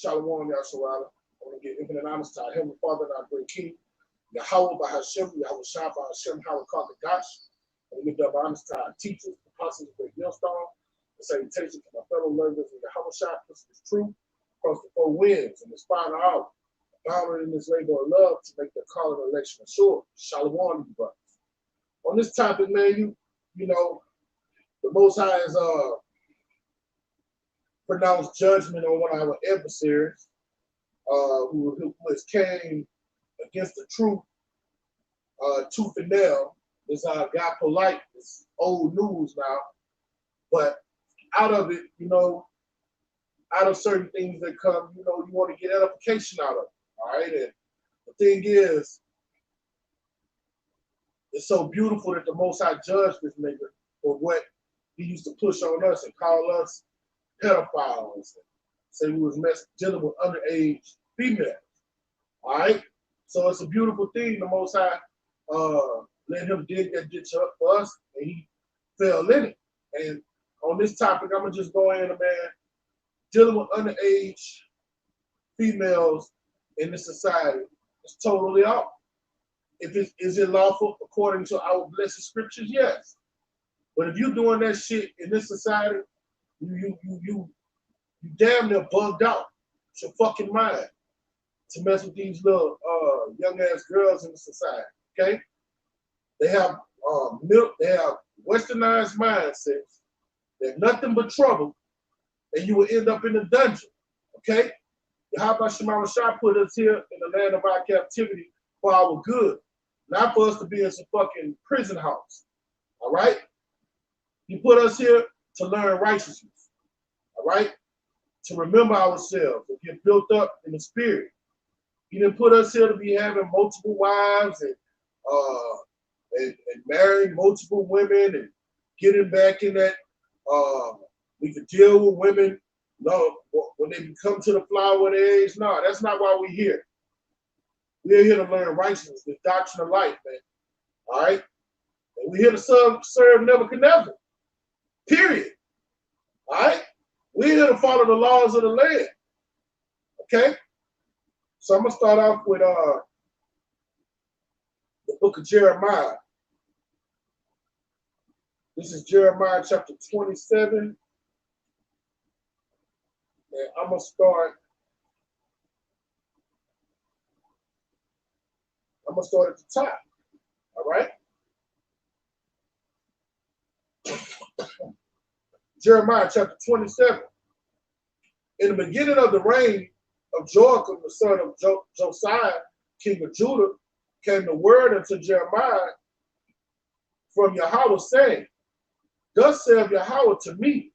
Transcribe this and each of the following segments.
Shalom, Yasharala. I want to give infinite honors to our Heavenly Father and our great King, Yahweh Bahashem, Yahweh Shah Bahashem, Howard Dash. And we give up honors to our teachers, apostles, great millstone, the salutation to my fellow learners in Yahweh Shah, this is true, across the four winds, and inspire all, bound in this labor of love to make the call of election assured. Shalom, you brothers. On this topic, man, you know, the Most High has pronounced judgment on one of our adversaries, who has came against the truth, tooth and nail. This guy Polite. It's old news now, but out of it, out of certain things that come, you want to get edification out of it. All right, and the thing is, it's so beautiful that the Most High judged this nigga for what he used to push on us and call us pedophiles and say we was dealing with underage females. All right, so it's a beautiful thing. The Most High let him dig that ditch up for us, and he fell in it. And on this topic, I'm gonna just go in, man. Dealing with underage females in this society is totally off. Is it lawful according to our blessed scriptures? Yes. But if you're doing that shit in this society, you damn near bugged out. It's your fucking mind to mess with these little young ass girls in the society. Okay? They have westernized mindsets. They're nothing but trouble, and you will end up in the dungeon. Okay? Yahweh Shema Shah put us here in the land of our captivity for our good, not for us to be in some fucking prison house. All right? He put us here to learn righteousness. All right? To remember ourselves, to get built up in the spirit. He didn't put us here to be having multiple wives and marrying multiple women and getting back in that. We could deal with women. No, when they come to the flower of their age, no, that's not why we're here. We're here to learn righteousness, the doctrine of life, man. All right? And we're here to serve Nebuchadnezzar. Period. All right? We're here to follow the laws of the land. Okay? So I'm going to start off with the book of Jeremiah. This is Jeremiah chapter 27. And I'm going to start at the top. All right? Jeremiah chapter 27. In the beginning of the reign of Joachim, the son of Josiah, king of Judah, came the word unto Jeremiah from Yahweh, saying, Thus saith Yahweh to me,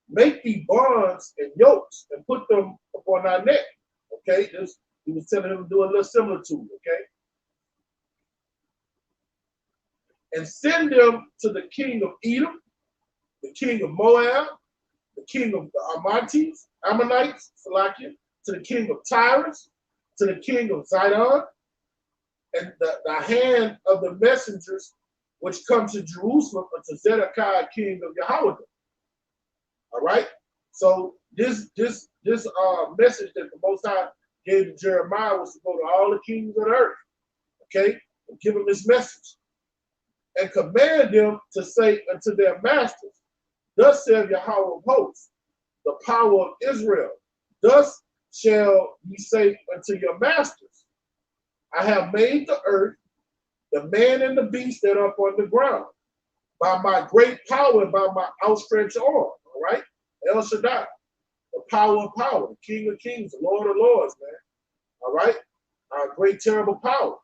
make thee bonds and yokes and put them upon thy neck. Okay, he was telling him to do a little similar to it, okay? And send them to the king of Edom, the king of Moab, the king of the Ammonites, Salakia, to the king of Tyrus, to the king of Zidon, and the hand of the messengers which come to Jerusalem unto Zedekiah, king of Yahweh. All right. So this message that the Most High gave to Jeremiah was to go to all the kings of the earth. Okay, and give them this message and command them to say unto their masters, Thus saith Yahweh of hosts, the power of Israel. Thus shall ye say unto your masters, I have made the earth, the man and the beast that are upon the ground, by my great power and by my outstretched arm. All right? El Shaddai, the power of power, the King of kings, the Lord of lords, man. All right? Our great terrible power.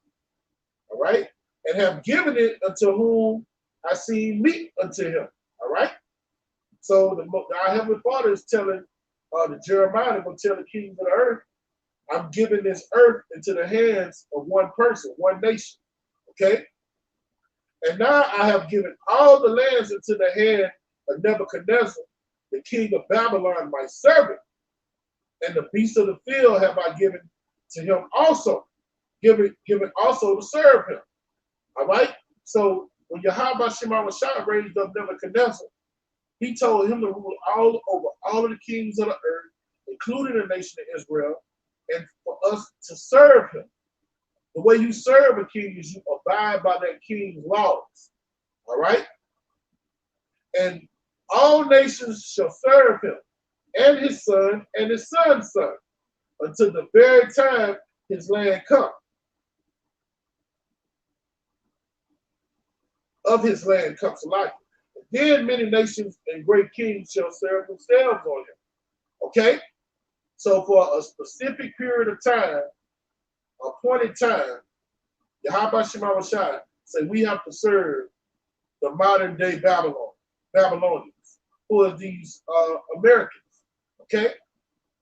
All right? And have given it unto whom I see meet unto him. All right? So our Heavenly Father is telling the Jeremiah, going to tell the kings of the earth, I'm giving this earth into the hands of one person, one nation. Okay? And now I have given all the lands into the hand of Nebuchadnezzar, the king of Babylon, my servant. And the beasts of the field have I given to him also, given also to serve him. All right? So when Yahweh Shema Shah raised up Nebuchadnezzar, he told him to rule all over all of the kings of the earth and including the nation of Israel, and for us to serve him. The way you serve a king is you abide by that king's laws. All right? And all nations shall serve him, and his son, and his son's son, until the very time his land come. Of his land comes to life. Then many nations and great kings shall serve themselves on him. Okay? So for a specific period of time, appointed time, Yahweh Shema Shai say we have to serve the modern day Babylonians, who are these Americans, okay?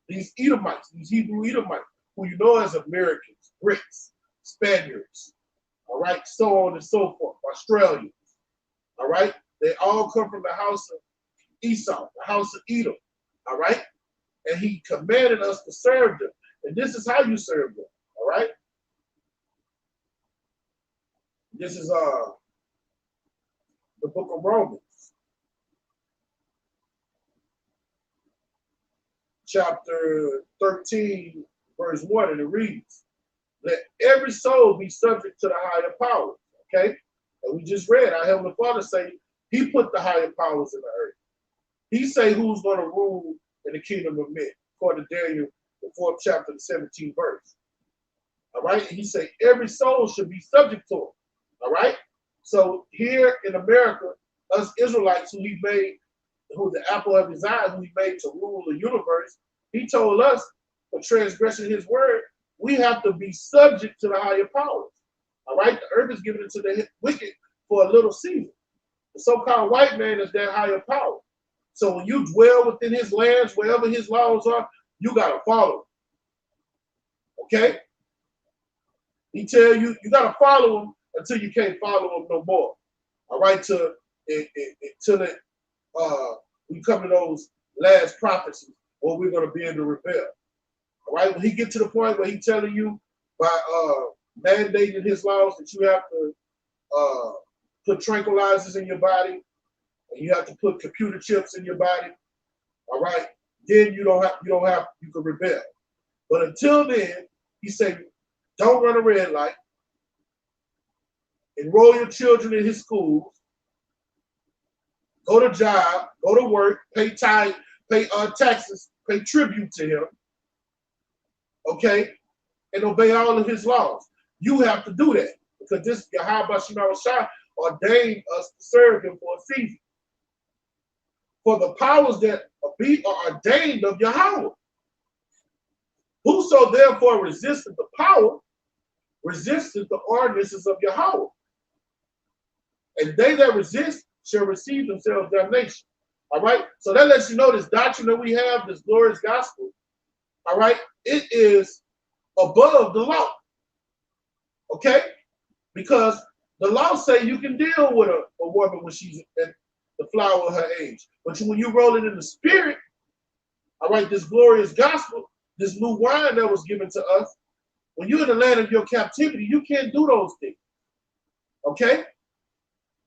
These Edomites, these Hebrew Edomites, who you know as Americans, Brits, Spaniards, all right, so on and so forth, Australians, all right? They all come from the house of Esau, the house of Edom, all right? And he commanded us to serve them. And this is how you serve them, all right? This is the book of Romans, chapter 13, verse 1, and it reads, let every soul be subject to the higher powers, okay? And we just read our Heavenly Father say he put the higher powers in the earth. He say who's going to rule in the kingdom of men, according to Daniel, the 4th chapter, the 17th verse. All right? And he say every soul should be subject to him. All right? So here in America, us Israelites who he made, who the apple of his eye, who he made to rule the universe, he told us for transgressing his word, we have to be subject to the higher powers. All right? The earth is given into the wicked for a little season. The so-called white man is that higher power. So when you dwell within his lands, wherever his laws are, you got to follow him. Okay? He tell you, you got to follow him until you can't follow him no more. All right? Until we come to those last prophecies where we're going to be able to rebel. All right? When he get to the point where he's telling you by mandating his laws that you have to put tranquilizers in your body, and you have to put computer chips in your body, all right, then you can rebel. But until then, he said, don't run a red light, enroll your children in his schools, go to job, go to work, pay tithe, pay taxes, pay tribute to him, okay, and obey all of his laws. You have to do that because this Yahweh Shema Shai ordained us to serve him for a season. For the powers that are ordained of Yahweh. Whoso therefore resisted the power, resisted the ordinances of Yahweh. And they that resist shall receive themselves damnation. All right? So that lets you know this doctrine that we have, this glorious gospel, all right, it is above the law. Okay? Because the law say you can deal with a woman when she's at the flower of her age. But when you roll it in the spirit, all right, this glorious gospel, this new wine that was given to us, when you're in the land of your captivity, you can't do those things. Okay?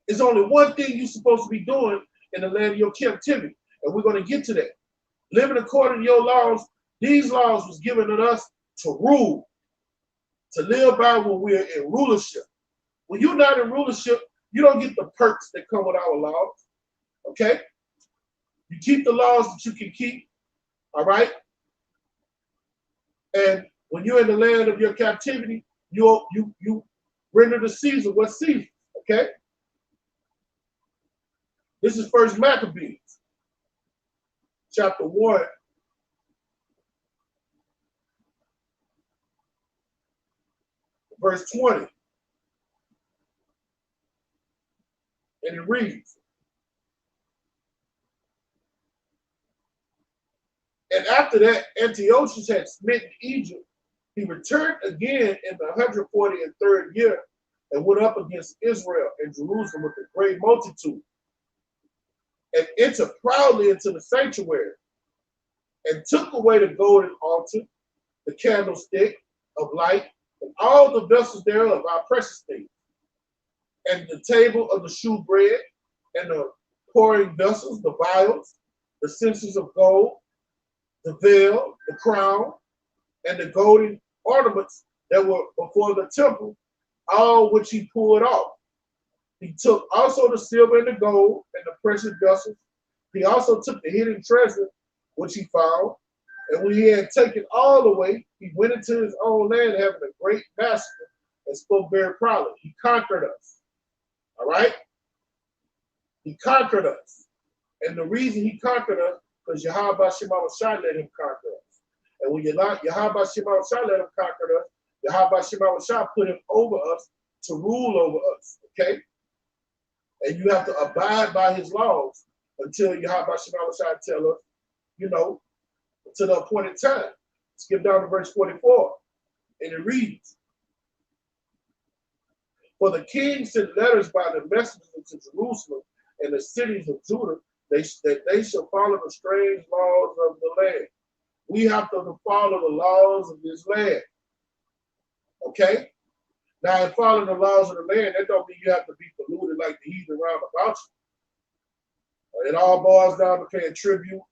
There's only one thing you're supposed to be doing in the land of your captivity. And we're going to get to that. Living according to your laws, these laws was given to us to rule, to live by when we're in rulership. When you're not in rulership, you don't get the perks that come with our laws. Okay? You keep the laws that you can keep. All right? And when you're in the land of your captivity, you render to Caesar what's Caesar. Okay? This is First Maccabees, chapter 1. Verse 20. And it reads, and after that, Antiochus had smitten Egypt. He returned again in the 143rd year and went up against Israel and Jerusalem with a great multitude and entered proudly into the sanctuary and took away the golden altar, the candlestick of light, and all the vessels thereof, our precious things, and the table of the shewbread, and the pouring vessels, the vials, the censers of gold, the veil, the crown, and the golden ornaments that were before the temple, all which he pulled off. He took also the silver and the gold and the precious vessels. He also took the hidden treasure which he found. And when he had taken all away, he went into his own land having a great massacre and spoke very proudly. He conquered us. All right? He conquered us. And the reason he conquered us, because Yahweh Shema Shai let him conquer us. And when Yahweh Shema Shai let him conquer us, Yahweh Shema Shai put him over us to rule over us. Okay? And you have to abide by his laws until Yahweh Shema Shai tell us, you know, to the appointed time. Skip down to verse 44. And it reads, for the king sent letters by the messengers to Jerusalem and the cities of Judah that they shall follow the strange laws of the land. We have to follow the laws of this land. Okay? Now, in following the laws of the land, that don't mean you have to be polluted like the heathen around about you. It all boils down to paying tribute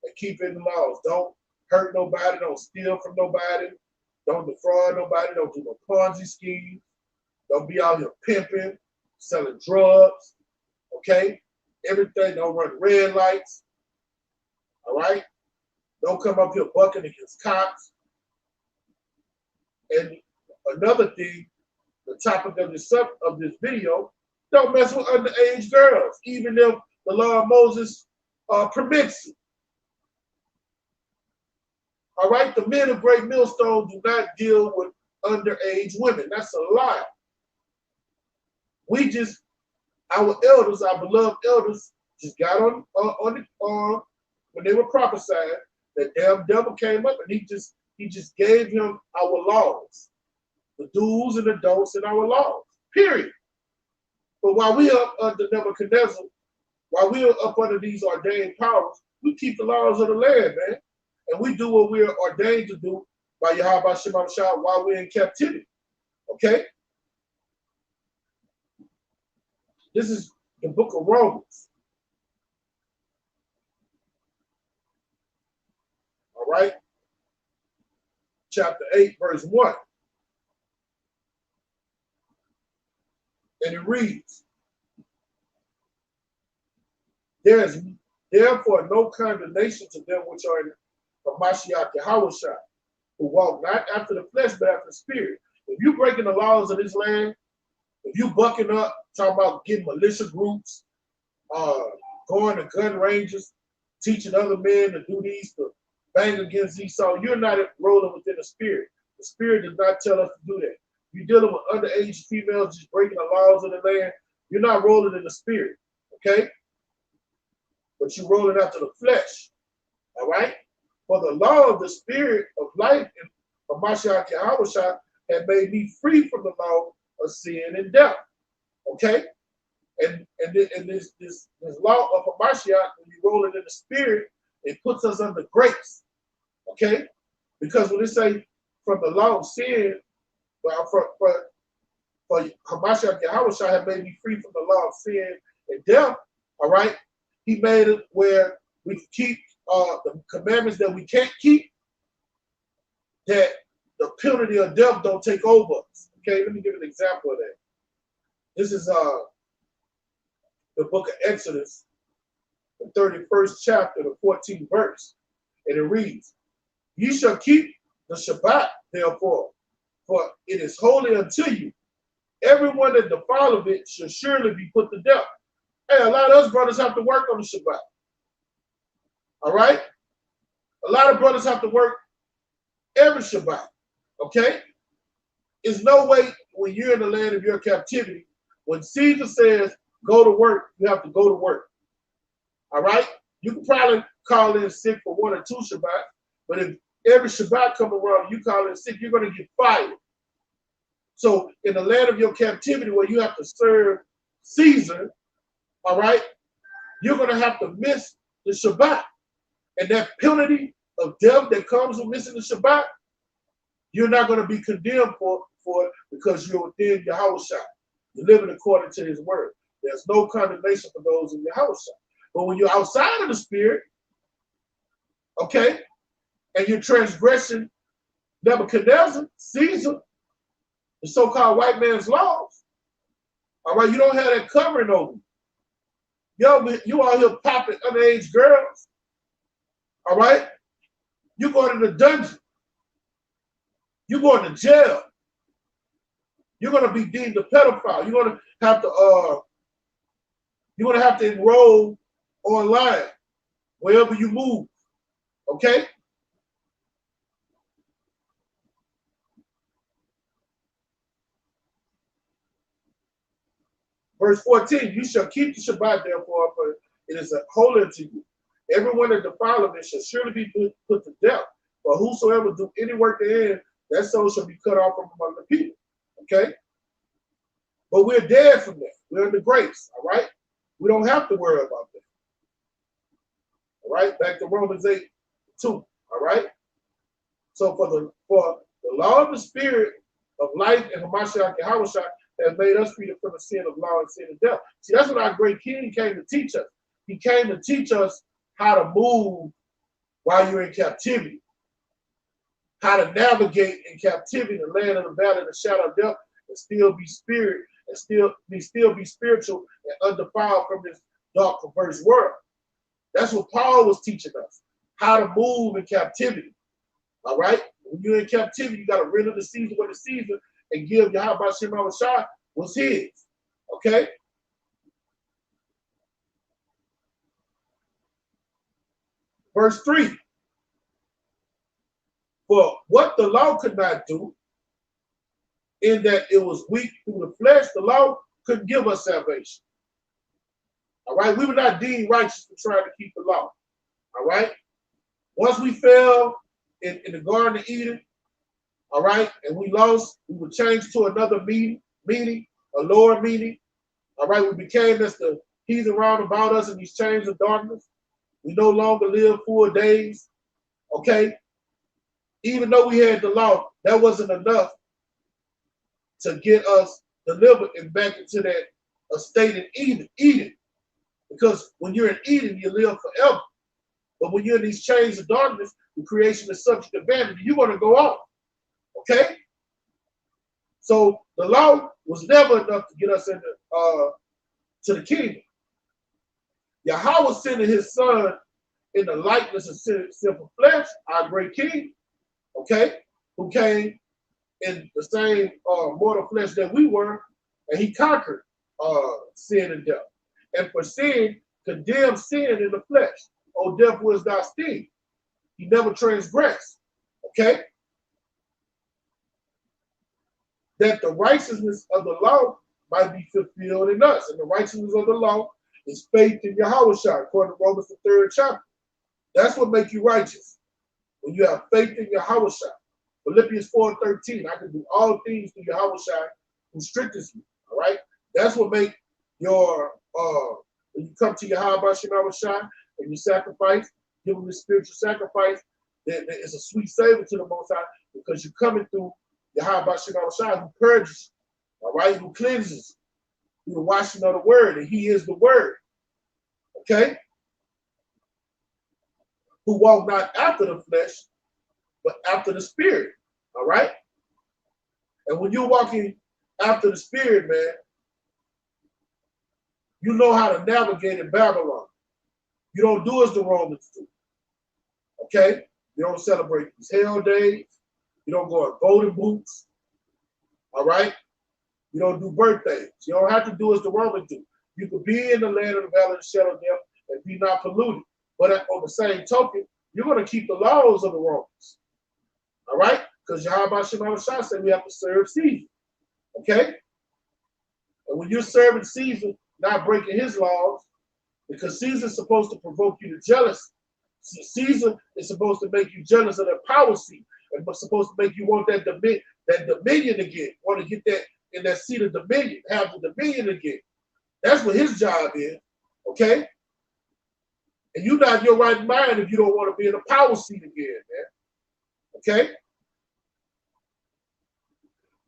and keeping the laws. Don't hurt nobody. Don't steal from nobody. Don't defraud nobody. Don't do no Ponzi schemes. Don't be out here pimping, selling drugs. Okay? Everything. Don't run red lights. All right? Don't come up here bucking against cops. And another thing, the topic of this video, don't mess with underage girls, even if the law of Moses permits it. All right? The men of Great Millstone do not deal with underage women. That's a lie. We just, our elders, our beloved elders, just got on the when they were prophesying, that damn devil came up and he just gave him our laws, the do's and the don'ts in our laws, period. But while we are under Nebuchadnezzar, while we are up under these ordained powers, we keep the laws of the land, man. And we do what we are ordained to do by Yahweh Shema Shai while we're in captivity. Okay? This is the book of Romans. All right? Chapter 8, verse 1. And it reads, there is therefore no condemnation to them which are in Mashiach Yahweh Shai, who walk not after the flesh, but after the spirit. If you breaking the laws of this land, if you bucking up, talking about getting militia groups, going to gun ranges, teaching other men to do these, to bang against Esau, you're not rolling within the spirit. The spirit does not tell us to do that. You're dealing with underage females just breaking the laws of the land, you're not rolling in the spirit, okay? But you're rolling after the flesh, all right? For the law of the spirit of life of Mashiach Yahweh Shai had made me free from the law of sin and death. Okay? And this law of Mashiach, when you roll it in the spirit, it puts us under grace. Okay? Because when it say from the law of sin, well, for Mashiach Yahweh Shai had made me free from the law of sin and death, all right? He made it where we keep the commandments that we can't keep, that the penalty of death don't take over us. Okay, let me give an example of that. This is the book of Exodus, the 31st chapter, the 14th verse. And it reads, ye shall keep the Shabbat, therefore, for it is holy unto you. Everyone that defileth it shall surely be put to death. Hey, a lot of us brothers have to work on the Shabbat. All right? A lot of brothers have to work every Shabbat. Okay? There's no way when you're in the land of your captivity, when Caesar says go to work, you have to go to work. All right? You can probably call in sick for 1 or 2 Shabbats, but if every Shabbat come around, you call in sick, you're going to get fired. So in the land of your captivity where you have to serve Caesar, all right, you're going to have to miss the Shabbat. And that penalty of death that comes with missing the Shabbat, you're not going to be condemned for it because you're within Yahweh Shai. You're living according to his word. There's no condemnation for those in Yahweh Shai. But when you're outside of the spirit, okay, and you're transgressing Nebuchadnezzar, Caesar, the so-called white man's laws, all right, you don't have that covering over you. You out here popping underage girls, all right? You going to the dungeon. You going to jail. You're going to be deemed a pedophile. You're going to have to enroll online wherever you move. Okay? Verse 14, you shall keep the Shabbat, therefore, for it is holy unto you. Everyone that defileth it shall surely be put to death. But whosoever do any work therein, that soul shall be cut off from among the people. Okay? But we're dead from that. We're in the grace. All right? We don't have to worry about that. All right? Back to Romans 8:2. All right? So for the law of the spirit of life and Hamashiach Yahushua has made us free from the sin of law and sin of death. See, that's what our great king came to teach us. He came to teach us how to move while you're in captivity, how to navigate in captivity, the land of the valley of the shadow of death, and still be spirit, and still be spiritual and undefiled from this dark, perverse world. That's what Paul was teaching us, how to move in captivity. All right? When you're in captivity, you got to render the Caesar what is Caesar and give Yahweh Shema Shah what's his. Okay? Verse 3. For what the law could not do, in that it was weak through the flesh, the law couldn't give us salvation. All right? We were not deemed righteous for trying to keep the law. All right? Once we fell in the Garden of Eden, all right, and we lost, we were changed to another meaning, a lower meaning. All right, we became as the heathen round about us in these chains of darkness. We no longer live full days. Okay? Even though we had the law, that wasn't enough to get us delivered and back into that state in Eden. Because when you're in Eden, you live forever. But when you're in these chains of darkness, the creation is subject to vanity, you're going to go off. Okay? So the law was never enough to get us into to the kingdom. Yahweh sending his son in the likeness of sinful flesh, our great king, okay, who came in the same mortal flesh that we were, and he conquered sin and death. And for sin, condemned sin in the flesh. O death, was thy sting? He never transgressed. Okay? That the righteousness of the law might be fulfilled in us. And the righteousness of the law is faith in Yahweh, according to Romans the 3rd chapter. That's what makes you righteous. When you have faith in Yahweh. Philippians 4:13, I can do all things through Yahweh who strengthens me. All right? That's what makes your when you come to Yahweh and you sacrifice, give him the spiritual sacrifice, that it's a sweet savor to the Most High, because you're coming through Yahweh who purges, all right, who cleanses, through the washing of the word, and he is the word. Okay? Who walk not after the flesh, but after the spirit. All right? And when you're walking after the spirit, man, you know how to navigate in Babylon. You don't do as the Romans do. Okay? You don't celebrate these hell days. You don't go in golden boots. All right? You don't do birthdays. You don't have to do as the Romans do. You could be in the land of the valley of the shadow of death and be not polluted. But on the same token, you're going to keep the laws of the Romans. All right? Because Yahweh Shema said we have to serve Caesar. Okay? And when you're serving Caesar, not breaking his laws, because Caesar's supposed to provoke you to jealousy. Caesar is supposed to make you jealous of that power seat, and supposed to make you want that dominion again, want to get that in that seat of dominion, have the dominion again. That's what his job is, okay? And you're not in your right mind if you don't want to be in a power seat again, man, okay?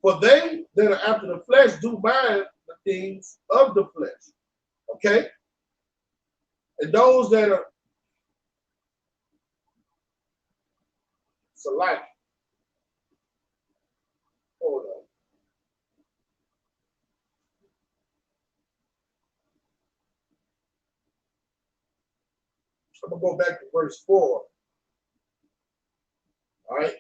For they that are after the flesh do mind the things of the flesh, okay? And those that are Salaki. Hold on. I'm going to go back to verse 4. All right.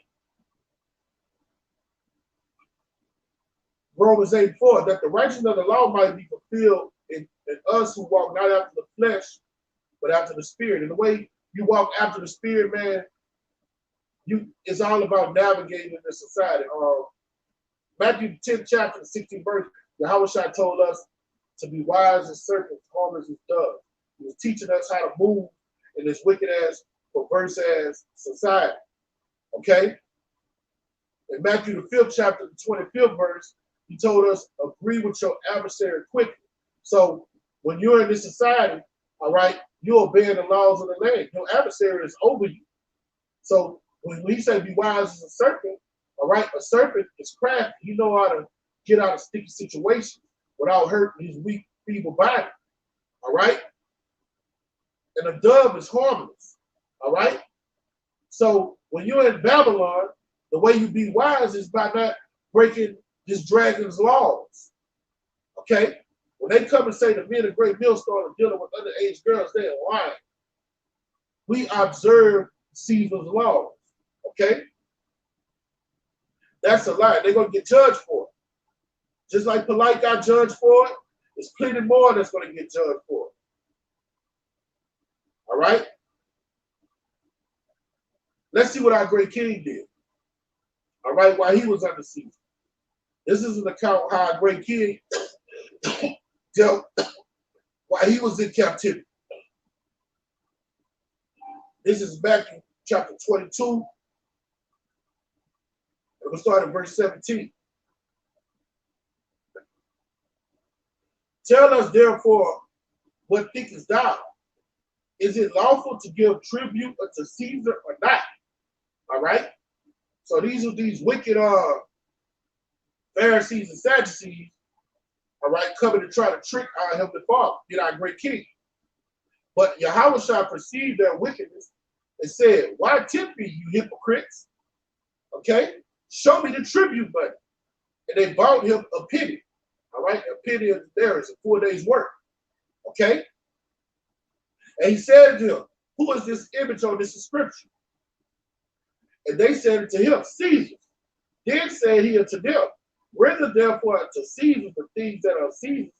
Romans 8:4, that the righteousness of the law might be fulfilled in us who walk not after the flesh, but after the spirit. And the way you walk after the spirit, man, it's all about navigating in this society. Matthew 10th chapter, 16th verse, Yahushua told us to be wise as serpents, harmless as doves. He was teaching us how to move in this wicked ass, perverse ass society. Okay? In Matthew the 5th chapter, the 25th verse, he told us, agree with your adversary quickly. So when you're in this society, all right, you're obeying the laws of the land. Your adversary is over you. So when he said be wise as a serpent, all right, a serpent is crafty. He know how to get out of sticky situations without hurting his weak, feeble body. All right? And a dove is harmless. All right? So when you're in Babylon, the way you be wise is by not breaking this dragon's laws. Okay? When they come and say the men of great millstone are dealing with underage girls, they're lying. We observe Caesar's laws. Okay? That's a lie. They're going to get judged for it. Just like Polite got judged for it, there's plenty more that's going to get judged for it. All right? Let's see what our great king did. All right, while he was under Caesar. This is an account how our great king dealt while he was in captivity. This is back in chapter 22. And we'll start at verse 17. Tell us therefore, what thinkest thou? Is it lawful to give tribute unto Caesar or not? All right. So these are these wicked Pharisees and Sadducees, all right, coming to try to trick our Heavenly Father, get our great king. But Yahushua perceived their wickedness and said, why tempt me, you hypocrites? Okay, show me the tribute money. And they bought him a penny. All right, a penny there is a 4 days' work. Okay. And he said to them, who is this image on this inscription? And they said to him, Caesar. Then said he unto them, render therefore unto Caesar the things that are Caesar,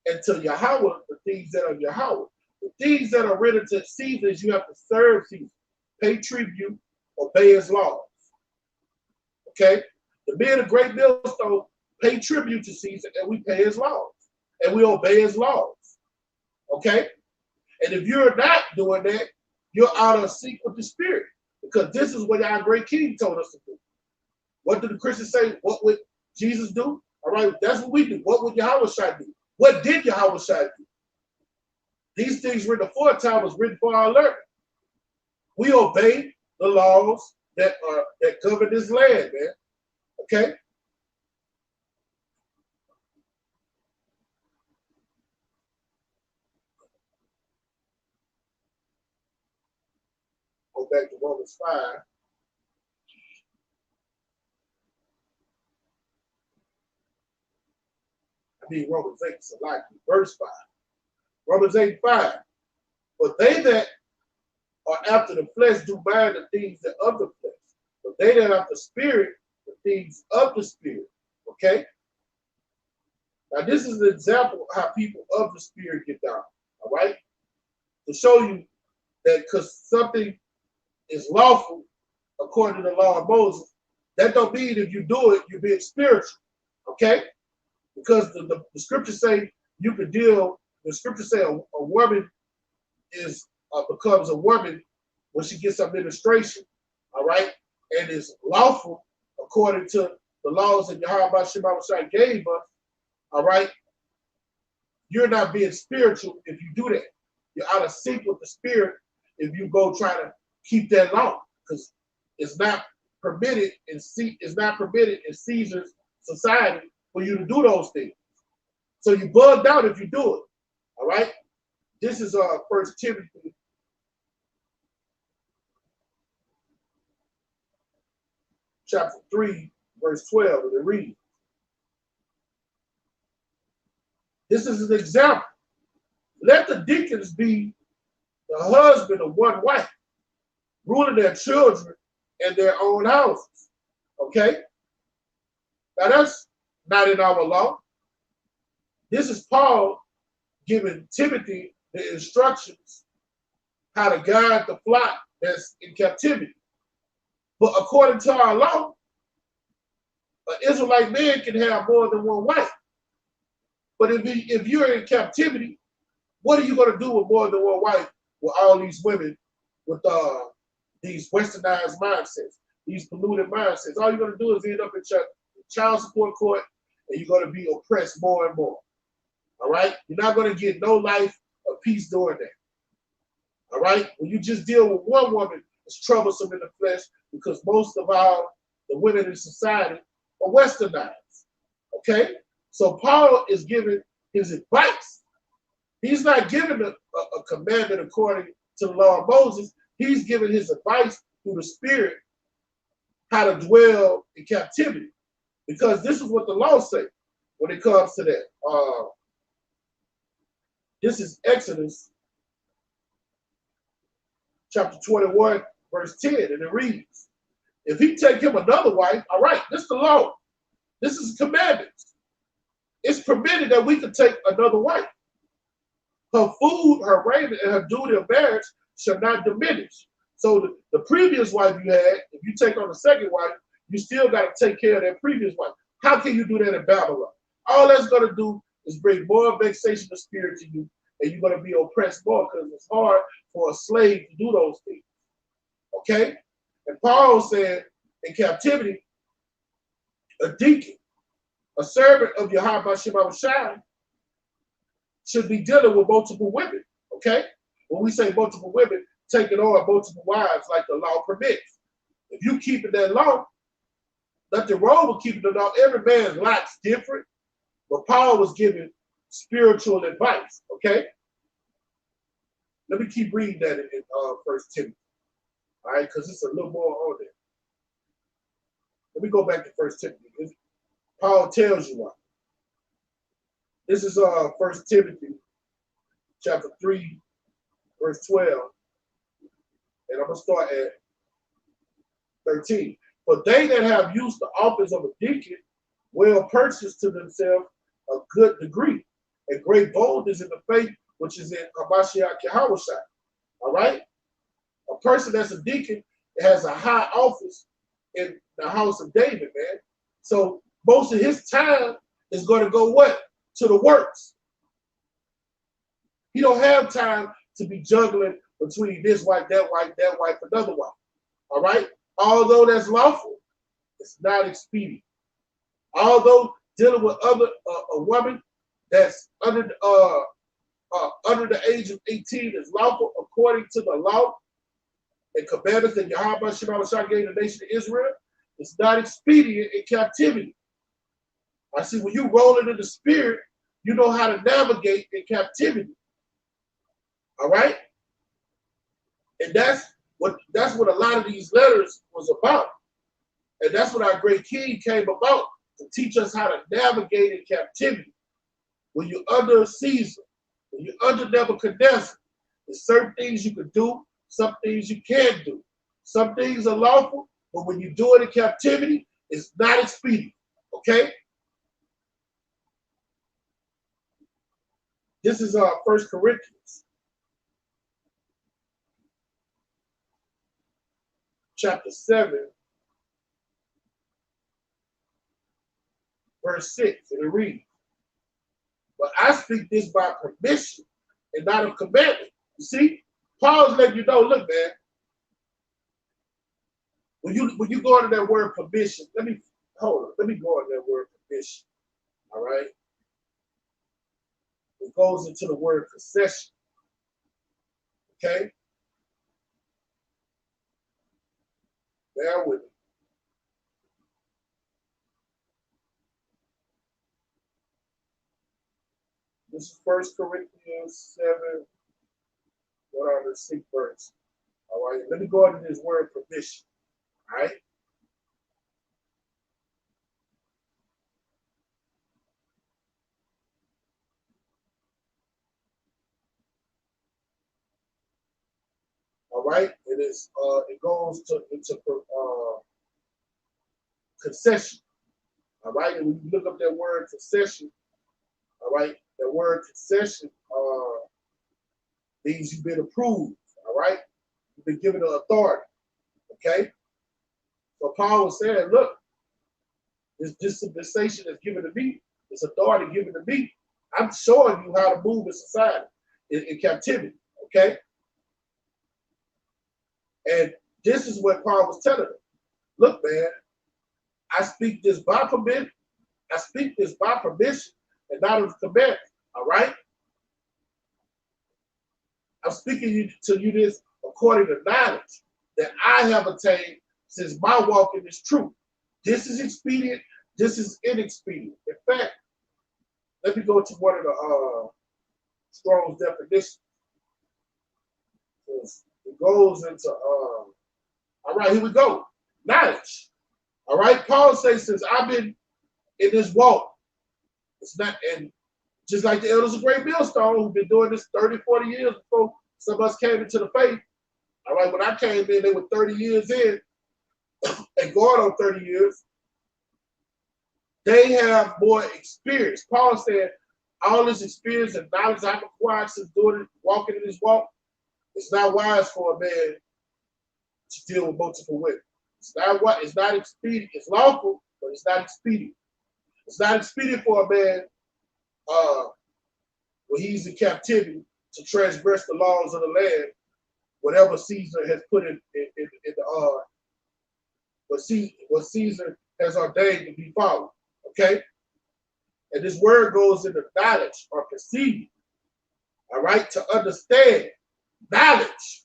and to Yahweh the things that are Yahweh. The things that are rendered to Caesar is you have to serve Caesar, pay tribute, obey his laws. Okay? The men of great millstone pay tribute to Caesar, and we pay his laws, and we obey his laws. Okay? And if you're not doing that, you're out of sync with the spirit, because this is what our great king told us to do. What did the Christians say? What would Jesus do? All right, that's what we do. What would Yahushua do? What did Yahushua do? These things written aforetime was written for our learning. We obey the laws that govern this land, man. Okay? Go back to Romans 5. Romans 8, so like verse 5. Romans 8:5. But they that are after the flesh do mind the things that of the flesh. But they that are after the spirit, the things of the spirit. Okay? Now this is an example of how people of the spirit get down. All right? To show you that because something is lawful according to the law of Moses, that don't mean if you do it, you're being spiritual. Okay? Because the scriptures say you can deal, the scriptures say a woman is becomes a woman when she gets some ministration, all right, and is lawful according to the laws that Yahweh Shemashai gave us, all right. You're not being spiritual if you do that. You're out of sync with the spirit if you go try to keep that law, because it's not permitted in Caesar's society for you to do those things. So you bugged out if you do it. All right. This is 1 Timothy chapter 3, verse 12, and it reads, this is an example. Let the deacons be the husband of one wife, ruling their children and their own houses. Okay? Now that's not in our law. This is Paul giving Timothy the instructions how to guide the flock that's in captivity. But according to our law, an Israelite man can have more than one wife. But if you're in captivity, what are you going to do with more than one wife with all these women with these westernized mindsets, these polluted mindsets? All you're going to do is end up in child support court, and you're going to be oppressed more and more. All right? You're not going to get no life or peace doing that. All right? When you just deal with one woman, it's troublesome in the flesh because most of the women in society are westernized. Okay? So Paul is giving his advice. He's not giving a commandment according to the law of Moses. He's giving his advice through the Spirit how to dwell in captivity. Because this is what the law says when it comes to that. This is Exodus chapter 21, verse 10, and it reads, if he take him another wife, all right, this is the law. This is commandments. It's permitted that we could take another wife. Her food, her raiment, and her duty of marriage shall not diminish. So the previous wife you had, if you take on the second wife, you still got to take care of that previous wife. How can you do that in Babylon? All that's going to do is bring more vexation of spirit to you, and you're going to be oppressed more because it's hard for a slave to do those things. Okay? And Paul said in captivity, a deacon, a servant of Yahweh Shai, should be dealing with multiple women. Okay? When we say multiple women, taking on multiple wives like the law permits. If you keep it that law, nothing wrong with keeping the law. Every man's life's different, but Paul was giving spiritual advice. Okay? Let me keep reading that in 1 Timothy. All right, because it's a little more on there. Let me go back to 1 Timothy. Paul tells you why. This is 1 Timothy chapter 3, verse 12. And I'm going to start at 13. But they that have used the office of a deacon will purchase to themselves a good degree and great boldness in the faith which is in Hamashiach Yahushua. All right? A person that's a deacon has a high office in the house of David, man. So most of his time is going to go what? To the works. He don't have time to be juggling between this wife, that wife, another wife. All right? Although that's lawful, it's not expedient. Although dealing with a woman that's under the age of 18 is lawful according to the law and commandments that Yahweh Shema gave the nation of Israel, it's not expedient in captivity. I see when you roll it in the spirit, you know how to navigate in captivity. All right? And that's what a lot of these letters was about. And that's what our great king came about, to teach us how to navigate in captivity. When you're under Caesar, when you're under Nebuchadnezzar, there's certain things you can do, some things you can't do. Some things are lawful, but when you do it in captivity, it's not expedient. Okay? This is 1 Corinthians chapter 7, verse 6, and it reads, but I speak this by permission and not of commandment. You see, Paul's letting you know, look, man, when you go into that word permission, let me go into that word permission. All right? It goes into the word concession. Okay? Bear with me. This is 1 Corinthians 7, what are the 6th verse. All right, let me go into this word permission. All right. right? It goes into concession. All right. And when you look up that word concession, all right, that word concession means you've been approved. All right. You've been given the authority. Okay. So Paul was saying, look, this dispensation is given to me, this authority given to me. I'm showing you how to move in society, in captivity. Okay. And this is what Paul was telling them. Look, man, I speak this by permission. I speak this by permission and not as command. All right? I'm speaking to you this according to knowledge that I have attained since my walk in this truth. This is expedient. This is inexpedient. In fact, let me go to one of the Strong's definitions. It goes into, all right, here we go. Knowledge. All right, Paul says, since I've been in this walk, it's not, and just like the elders of Great Millstone, who've been doing this 30, 40 years before some of us came into the faith. All right, when I came in, they were 30 years in and going on 30 years. They have more experience. Paul said, all this experience and knowledge I've acquired since doing it, walking in this walk, it's not wise for a man to deal with multiple women. It's not expedient. It's lawful, but it's not expedient. It's not expedient for a man when he's in captivity to transgress the laws of the land, whatever Caesar has put in the what Caesar has ordained to be followed. Okay? And this word goes into knowledge or perceiving. All right, to understand. Knowledge.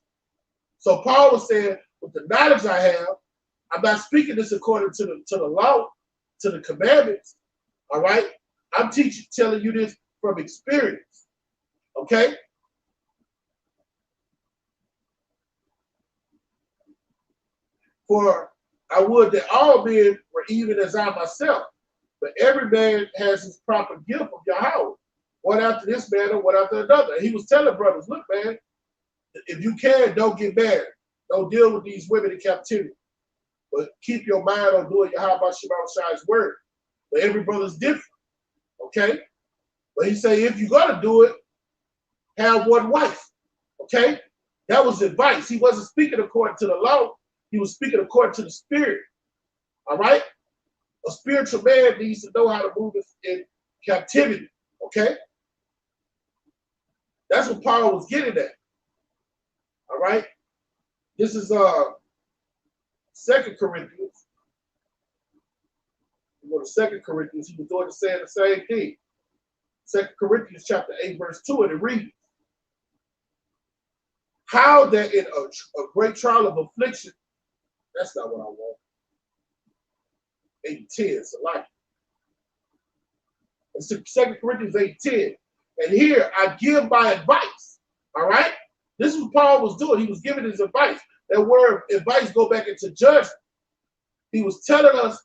So Paul was saying, with the knowledge I have, I'm not speaking this according to the law, to the commandments. All right, I'm telling you this from experience. Okay. For I would that all men were even as I myself, but every man has his proper gift of Yahweh, one after this man and one after another. And he was telling brothers, look, man, if you can, don't get married. Don't deal with these women in captivity. But keep your mind on doing Yahweh Shai's word. But every brother's different. Okay? But he say, if you're going to do it, have one wife. Okay? That was advice. He wasn't speaking according to the law. He was speaking according to the spirit. All right? A spiritual man needs to know how to move in captivity. Okay? That's what Paul was getting at. All right? This is 2 Corinthians. You go to 2 Corinthians, he was doing the same thing. 2 Corinthians chapter 8, verse 2, and it reads, how that in a great trial of affliction, that's not what I want. 8:10, so like it. It's 2 Corinthians 8:10. And here I give my advice. All right? This is what Paul was doing. He was giving his advice. That word advice go back into judgment. He was telling us,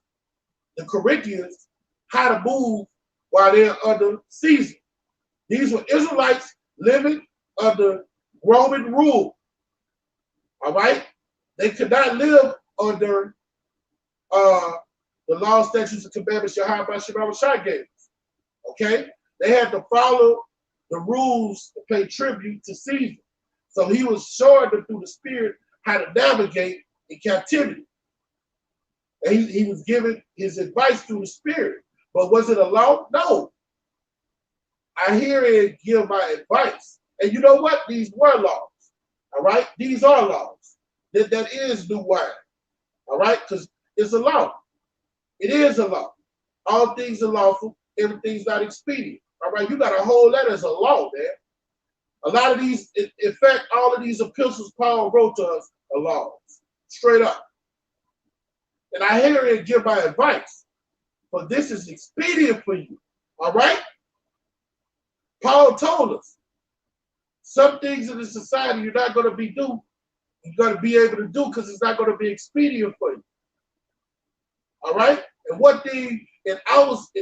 the Corinthians, how to move while they're under Caesar. These were Israelites living under Roman rule. All right? They could not live under the law, statutes, and commandments Yahweh Shai gave us. Okay? They had to follow the rules to pay tribute to Caesar. So he was showing them through the spirit how to navigate in captivity. And he was giving his advice through the spirit. But was it a law? No. I hear it give my advice. And you know what? These were laws. All right? These are laws. That is new wine. All right? Because it's a law. It is a law. All things are lawful. Everything's not expedient. All right? You got to hold that as a law, man. A lot of these, in fact, all of these epistles Paul wrote to us are laws. Straight up. And I hear it give my advice. For this is expedient for you. All right? Paul told us some things in the society you're not going to be able to do because it's not going to be expedient for you. All right? And one thing in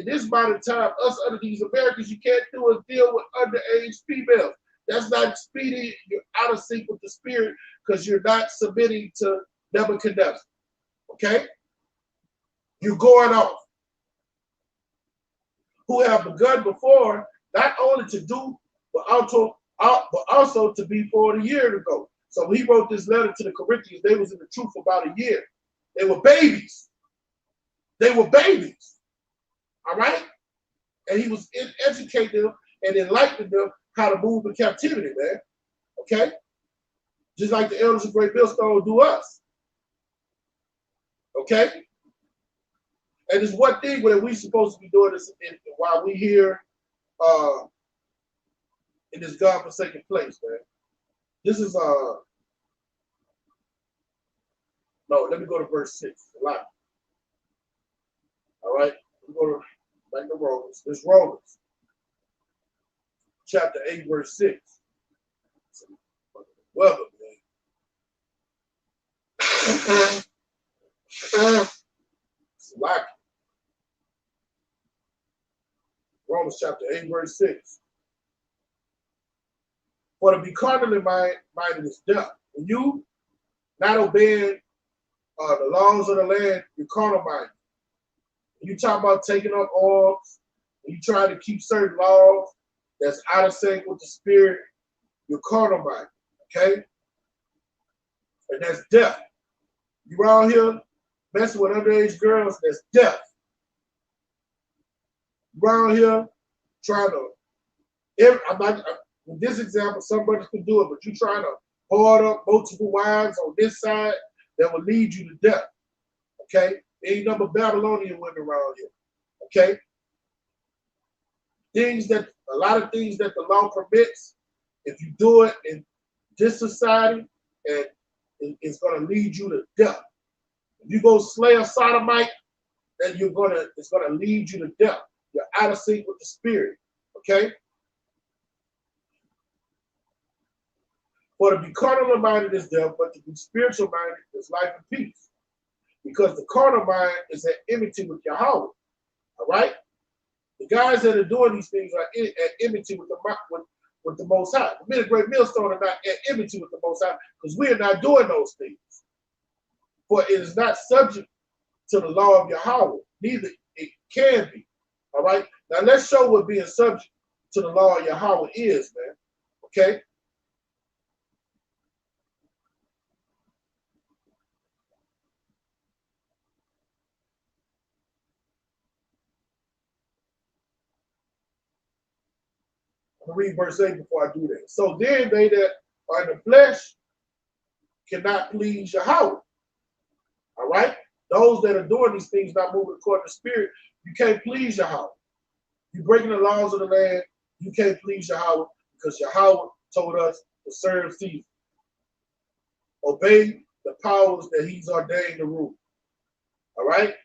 this modern time, us under these Americans, you can't do is deal with underage females. That's not speedy. You're out of sync with the spirit because you're not submitting to Nebuchadnezzar. Okay? You're going off. Who have begun before, not only to do, but also to be for a year ago. So he wrote this letter to the Corinthians. They was in the truth about a year. They were babies. They were babies. All right? And he was educating them and enlightening them how to move in captivity, man. Okay? Just like the elders of Great Millstone do us. Okay? And there's one thing that we're supposed to be doing this while we here in this God-forsaken place, man. This is no, let me go to verse 6. All right? Let me go to back to Romans. This Romans chapter 8, verse 6. Welcome, man. Slack. Romans chapter 8, verse 6. For to be carnally minded is death. When you not obeying the laws of the land, you're carnal minded. When you talk about taking up arms, when you try to keep certain laws that's out of sync with the spirit, you're carnal minded. Okay? And that's death. You out here messing with underage girls, that's death. You out here trying to, in this example, some brothers can do it, but you trying to hoard up multiple wives on this side that will lead you to death. Okay? There ain't number Babylonian women around here. Okay? A lot of things that the law permits, if you do it in this society, and it's going to lead you to death. If you go slay a sodomite, then it's going to lead you to death. You're out of sync with the spirit. Okay? For to be carnal minded is death, but to be spiritual minded is life and peace. Because the carnal mind is at enmity with Yahweh. All right? The guys that are doing these things are at enmity with the Most High. The men of Great Millstone are not at enmity with the Most High because we are not doing those things. For it is not subject to the law of Yahweh. Neither it can be. All right? Now let's show what being subject to the law of Yahweh is, man. Okay? I'm going to read verse 8 before I do that. So then they that are in the flesh cannot please Yahweh. All right? Those that are doing these things, not moving according to the spirit, you can't please Yahweh. You're breaking the laws of the land, you can't please Yahweh because Yahweh told us to serve Caesar. Obey the powers that he's ordained to rule. All right?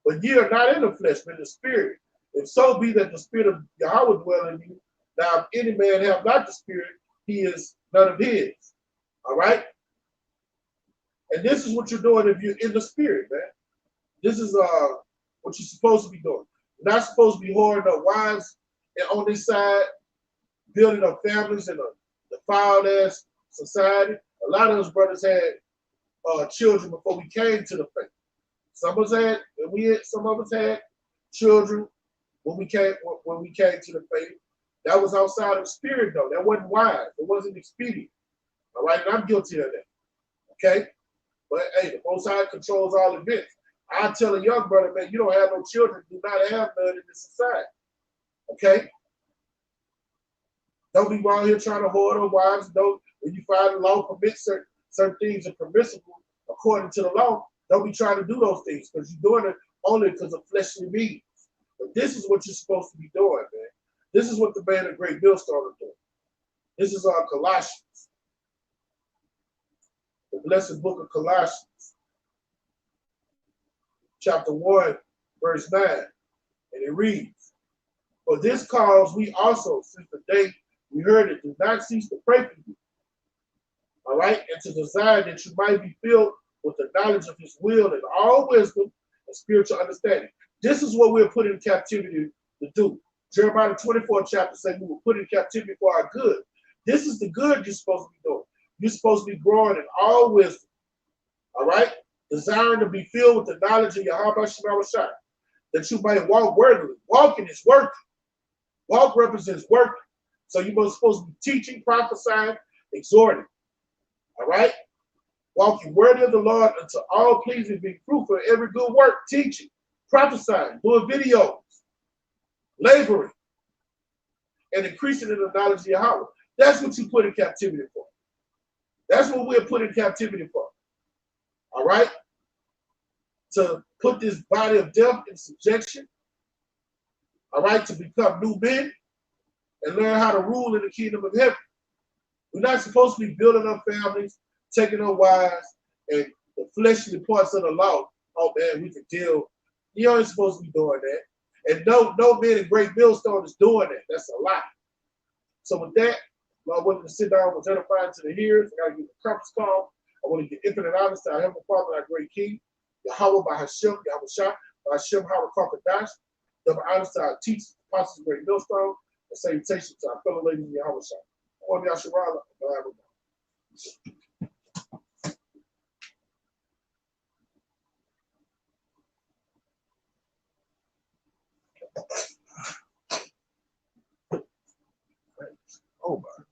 But ye are not in the flesh, but in the spirit. If so be that the spirit of Yahweh dwell in you, now if any man have not the spirit, he is none of his. All right? And this is what you're doing if you're in the spirit, man. This is what you're supposed to be doing. You're not supposed to be hoarding up wives and on this side, building up families in a defiled-ass society. A lot of those brothers had children before we came to the faith. Some of us had children when we came to the faith. That was outside of spirit, though. That wasn't wise. It wasn't expedient. All right, and I'm guilty of that. Okay, but hey, the Most High controls all events. I tell a young brother, man, you don't have no children. Do not have none in this society. Okay, don't be around here trying to hoard our wives. Don't when you find the law permits certain things are permissible according to the law. Don't be trying to do those things because you're doing it only because of fleshly means. But this is what you're supposed to be doing, man. This is what the man of Great Millstone is doing. This is Colossians, the blessed book of Colossians, chapter 1, verse 9. And it reads, for this cause we also, since the day we heard it, do not cease to pray for you. All right? And to desire that you might be filled with the knowledge of his will and all wisdom and spiritual understanding. This is what we're put in captivity to do. Jeremiah 24th chapter says we were put in captivity for our good. This is the good you're supposed to be doing. You're supposed to be growing in all wisdom. All right? Desiring to be filled with the knowledge of Yahweh Shema Shai, that you might walk worthily. Walking is working. Walk represents working. So you're supposed to be teaching, prophesying, exhorting. All right? Walking worthy of the Lord unto all pleasing, being fruitful in every good work, teaching, prophesying, doing videos, laboring, and increasing in the knowledge of Yahweh. That's what you put in captivity for. That's what we're put in captivity for. All right? To put this body of death in subjection. All right? To become new men and learn how to rule in the kingdom of heaven. We're not supposed to be building up families, taking on wives, and the fleshly parts of the law. Oh man, we can deal. You ain't supposed to be doing that. And no man in Great Millstone is doing that. That's a lie. So with that, I wanted to sit down with edifying to the hearers. I got to give the conference call. I want to get infinite honest to our Heavenly Father, our great King, Yahweh by Hashem, Yahweh Shah, by Hashem, Howard Kampadash. Double honest to our teachers, apostles of Great Millstone, and salutations to our fellow ladies in Yahweh Shah. I want Yasharala. Oh my.